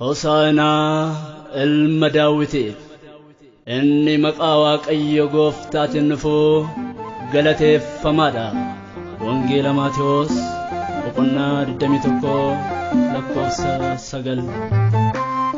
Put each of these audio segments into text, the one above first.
Hosaana ilma Daawitiif inni maqaa Waaqayyo Gooftaatiin dhufu galateeffamaadha. Wangeela Maatewos boqonnaa 21 lakkoofsa 9.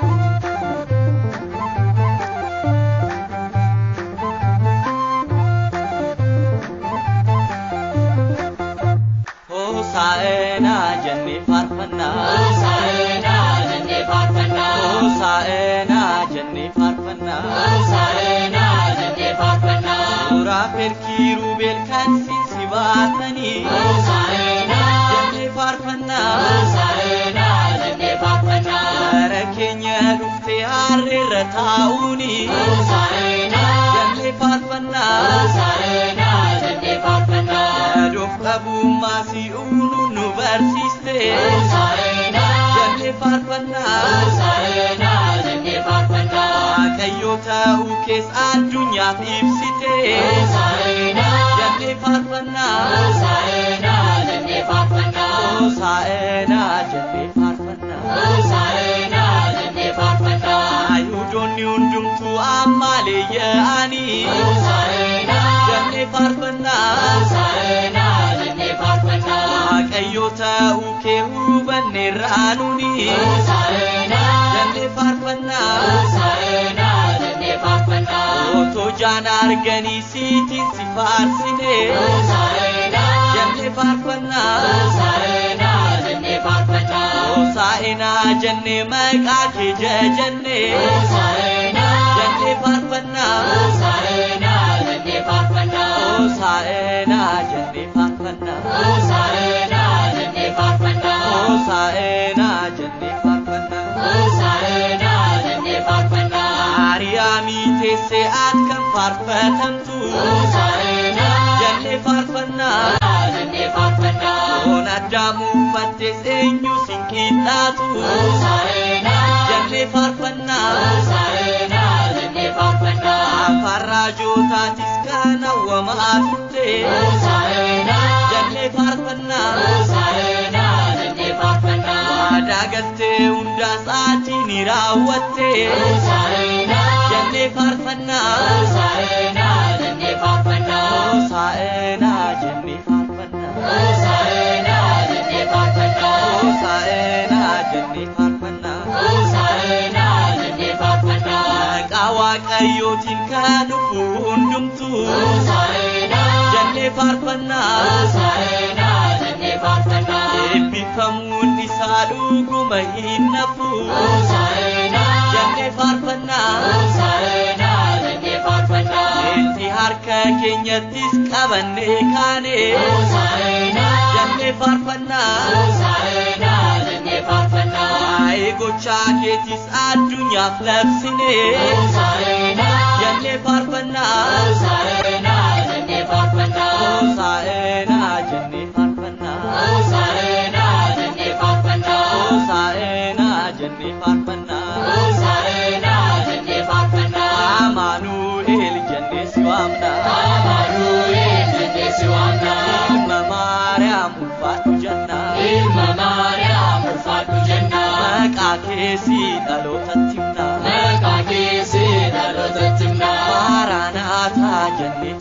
Hosaena jenne farfanna, Hosaena jenne farfanna, Hosaena jenne farfanna, Hosaena jenne farfanna. Surah Kirubel kan sinsibatani, Hosaena jenne farfanna, Hosaena jenne farfanna. Barakenya dufte harira tauni, Hosaena jenne farfanna, Hosaena jenne farfanna. Duf Abu Masi unu versiste, Hosaena jenne farfanna, Hosaena jenne farfanna. Kayyota ukes addunyaaf ibsite, Hosaena jenne farfanna, Hosaena jenne farfanna. Hosaena jenne farfanna, Hosaena jenne farfanna. Ayuudonni hundumtuu amaleeyyaani, Hosaena jenne farfanna, Hosaena jenne farfanna. Kayyota uke hubanne raanuni, Hosaena jenne farfanna, Hosaena jenne farfanna. Oto jaan arganii siitiin si faarsine, Hosaena jenne farfanna, Hosaena jenne farfanna. Hosaena jenne maqaa kee jajjanne, Hosaena jenne farfanna, Hosaena jenne farfanna. Hosaena jenne farfanna, Hosaena jenne farfanna. Hosaena jenne farfanna, Hosaena jenne farfanna. Ariyaami teessee kan farfatamtu, Hosaena jenne farfanna, jenne farfanna. Foon Addaam uffattes eenyu sin qixxaatu, Hosaena jenne farfanna, Hosaena jenne farfanna. Afaan raajotaatis kan hawwamaa turte, Hosaena jenne farfanna, Hosaena jenne farfanna. Waadaa galtee hundaas ati ni raawwatte, Hosaena jenne farfanna, Hosaena jenne farfanna. Hosaena jenne farfanna, Hosaena jenne farfanna. Hosaena jenne farfanna, Hosaena jenne farfanna. Maqaa Waaqayyootiin kan dhufu hundumtuu, Hosaena jenne farfanna, Hosaena jenne farfanna. Eebbifamuun isaa dhuguma hin nafu, Hosaena jenne farfanna, Hosaena jenne farfanna. Itti harka keenyattis qabannee kaane, Hosaena jenne farfanna, Hosaena jenne farfanna. Waa'ee gochaa keetis addunyaaf labsine, Hosaena jenne farfanna, Hosaena jenne farfanna. Hosaena jenne farfanna, Hosaena jenne farfanna. Hosaena jenne farfanna, Hosaena jenne farfanna. Amaanu'el jenne si waamna, Amaanu'el jenne si waamna. Ilma Maariyaam ulfaadhu jenna, Ilma Maariyaam ulfaadhu jenna. Maqaa keesi dhalootatti himna, Maqaa keesi dhalootatti himna. Maaraanaataa jenne